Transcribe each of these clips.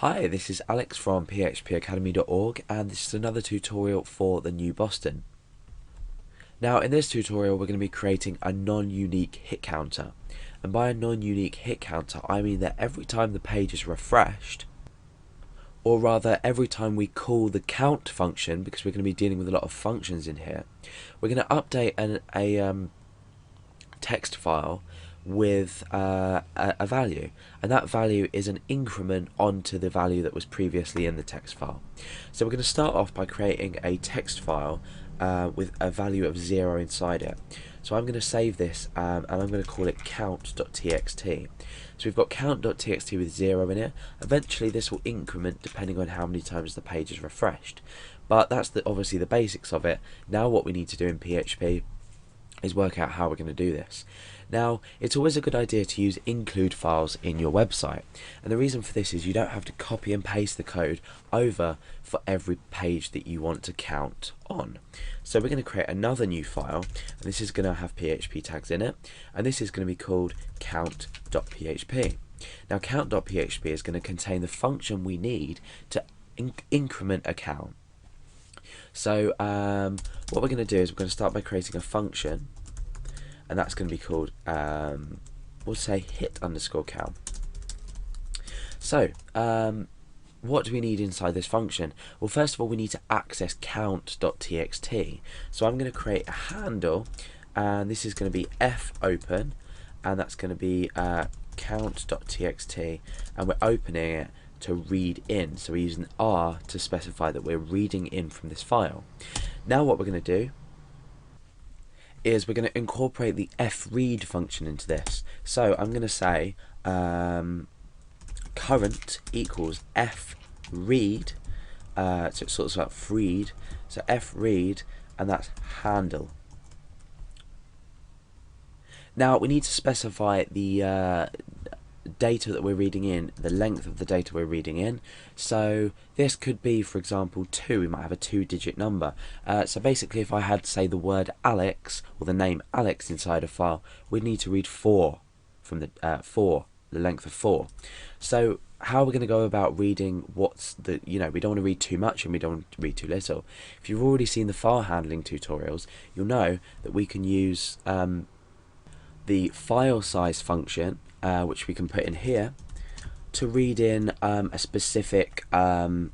Hi, this is Alex from phpacademy.org, and this is another tutorial for the new Boston. Now in this tutorial we're going to be creating a non-unique hit counter, and by a non-unique hit counter I mean that every time the page is refreshed, or rather every time we call the count function, because we're going to be dealing with a lot of functions in here, we're going to update a text file with a value, and that value is an increment onto the value that was previously in the text file. So we're going to start off by creating a text file with a value of 0 inside it. So I'm going to save this and I'm going to call it count.txt. So we've got count.txt with 0 in it. Eventually this will increment depending on how many times the page is refreshed, but that's obviously the basics of it. Now what we need to do in PHP is work out how we're going to do this. Now, it's always a good idea to use include files in your website, and the reason for this is you don't have to copy and paste the code over for every page that you want to count on. So we're going to create another new file, and this is going to have PHP tags in it, and this is going to be called count.php. Now count.php is going to contain the function we need to increment a count. So what we're going to do is we're going to start by creating a function, and that's going to be called, we'll say hit_count. So what do we need inside this function? Well, first of all we need to access count.txt. So I'm going to create a handle, and this is going to be fopen, and that's going to be count.txt, and we're opening it to read in, so we're using R to specify that we're reading in from this file. Now what we're going to do is we're going to incorporate the fread function into this. So I'm going to say current equals fread, so it's sort of like fread, so fread, and that's handle. Now we need to specify the data that we're reading in, the length of the data we're reading in. So this could be, for example, 2. We might have a 2-digit number. So basically if I had, say, the word Alex or the name Alex inside a file, we'd need to read 4 from the the length of 4. So how are we going to go about reading what's the, we don't want to read too much and we don't want to read too little. If you've already seen the file handling tutorials, you'll know that we can use the file size function, which we can put in here, to read in a specific file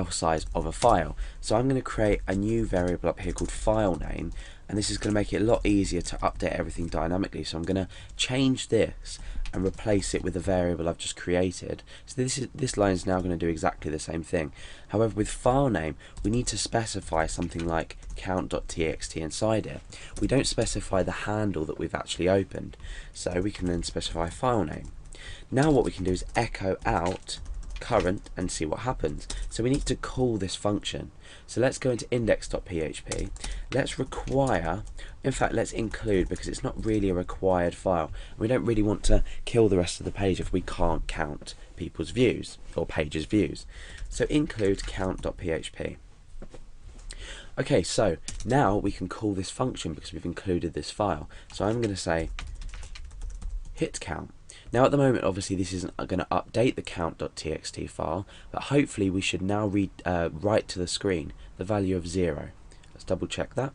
size of a file. So I'm going to create a new variable up here called file name, and this is going to make it a lot easier to update everything dynamically. So I'm going to change this and replace it with the variable I've just created. So this line is now going to do exactly the same thing. However, with file name we need to specify something like count.txt inside it. We don't specify the handle that we've actually opened, so we can then specify file name. Now what we can do is echo out current and see what happens. So we need to call this function. So let's go into index.php. Let's require, in fact let's include, because it's not really a required file. We don't really want to kill the rest of the page if we can't count people's views or pages views. So include count.php. Okay, so now we can call this function because we've included this file. So I'm going to say hit count. Now at the moment obviously this isn't going to update the count.txt file, but hopefully we should now write to the screen the value of 0. Let's double check that.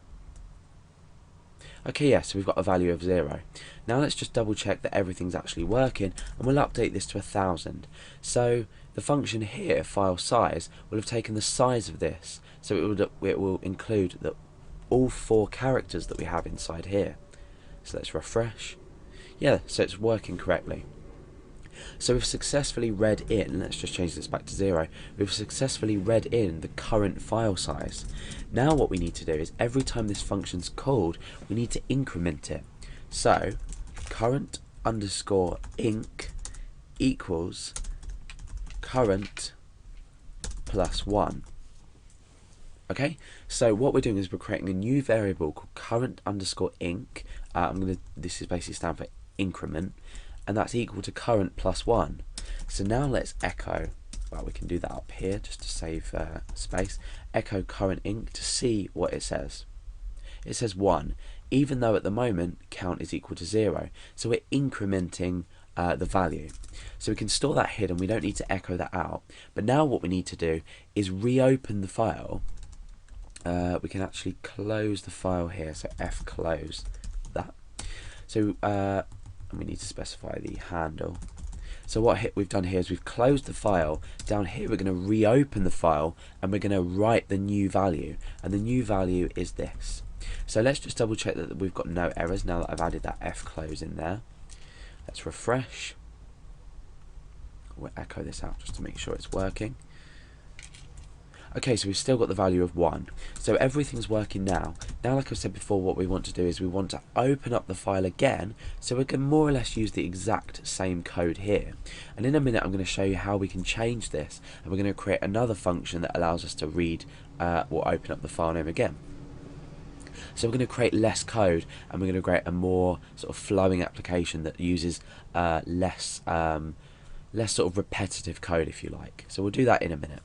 Okay, yes, so we've got a value of 0. Now let's just double check that everything's actually working, and we'll update this to 1000. So the function here, file size, will have taken the size of this, so it will include all 4 characters that we have inside here. So let's refresh. Yeah, so it's working correctly. So we've successfully read in, let's just change this back to 0, we've successfully read in the current file size. Now what we need to do is every time this function's called, we need to increment it. So current_inc equals current plus 1. Okay, so what we're doing is we're creating a new variable called current_inc. This is basically stand for increment, and that's equal to current plus 1. So now let's echo, well, we can do that up here just to save space, echo current_inc to see what it says. It says 1, even though at the moment count is equal to 0. So we're incrementing the value. So we can store that hidden, we don't need to echo that out. But now what we need to do is reopen the file. We can actually close the file here, so F close that. So we need to specify the handle. So what we've done here is we've closed the file. Down here we're going to reopen the file and we're going to write the new value, and the new value is this. So let's just double check that we've got no errors now that I've added that F close in there. Let's refresh. We'll echo this out just to make sure it's working. Okay, so we've still got the value of 1. So everything's working now. Now, like I said before, what we want to do is we want to open up the file again so we can more or less use the exact same code here. And in a minute I'm going to show you how we can change this, and we're going to create another function that allows us to read or open up the file name again. So we're going to create less code, and we're going to create a more sort of flowing application that uses less sort of repetitive code, if you like. So we'll do that in a minute.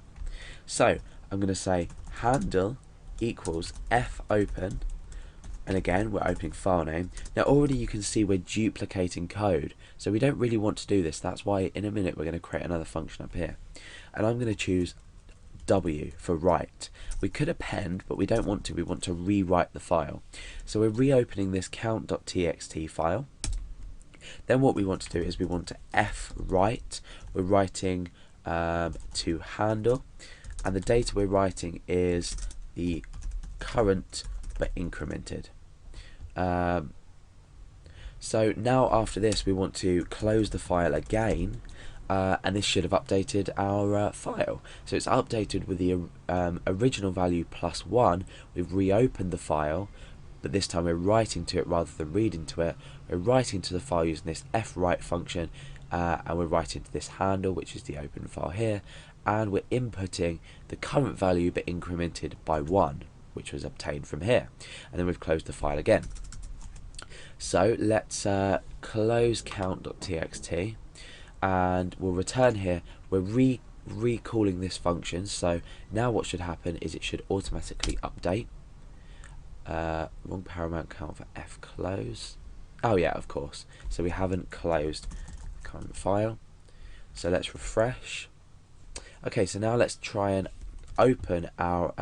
So I'm going to say handle equals f open, and again we're opening file name. Now already you can see we're duplicating code, so we don't really want to do this. That's why in a minute we're going to create another function up here, and I'm going to choose W for write. We could append, but we don't want to. We want to rewrite the file. So we're reopening this count.txt file. Then what we want to do is we want to f write. We're writing to handle, and the data we're writing is the current but incremented. So now after this we want to close the file again, and this should have updated our file. So it's updated with the original value plus 1. We've reopened the file, but this time we're writing to it rather than reading to it. We're writing to the file using this fwrite function, and we're writing to this handle, which is the open file here, and we're inputting the current value but incremented by 1, which was obtained from here. And then we've closed the file again. So let's close count.txt, and we'll return here. We're recalling this function, so now what should happen is it should automatically update. Wrong paramount count for f close. Oh yeah, of course. So we haven't closed the current file. So let's refresh. Okay, so now let's try and open our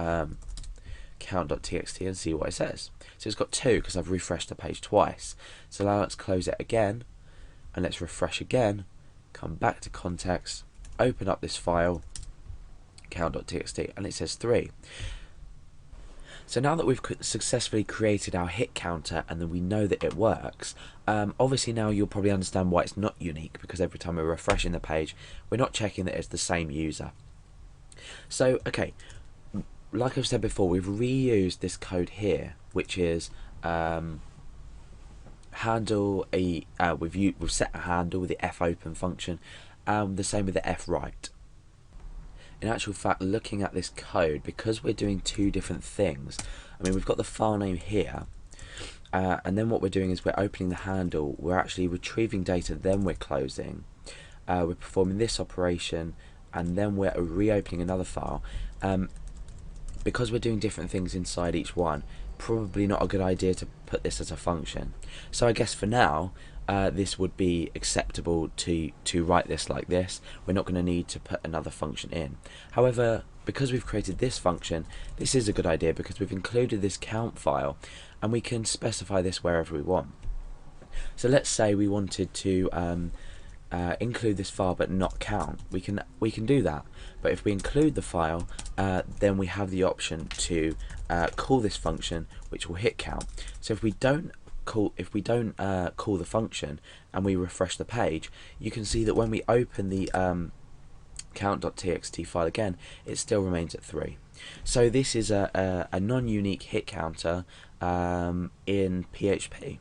count.txt and see what it says. So it's got 2 because I've refreshed the page twice. So now let's close it again, and let's refresh again, come back to context, open up this file, count.txt, and it says 3. So now that we've successfully created our hit counter and then we know that it works, obviously now you'll probably understand why it's not unique, because every time we're refreshing the page, we're not checking that it's the same user. So, okay, like I've said before, we've reused this code here, which is handle a we've set a handle with the fopen function, and the same with the fwrite. In actual fact, looking at this code, because we're doing 2 different things, I mean, we've got the file name here, and then what we're doing is we're opening the handle, we're actually retrieving data, then we're closing, we're performing this operation, and then we're reopening another file. Because we're doing different things inside each one, probably not a good idea to put this as a function. So I guess for now, this would be acceptable to write this like this. We're not going to need to put another function in. However, because we've created this function, this is a good idea because we've included this count file, and we can specify this wherever we want. So let's say we wanted to include this file but not count. We can do that. But if we include the file, then we have the option to call this function, which will hit count. So if we don't call the function and we refresh the page, you can see that when we open the count.txt file again, it still remains at 3. So this is a non-unique hit counter in PHP.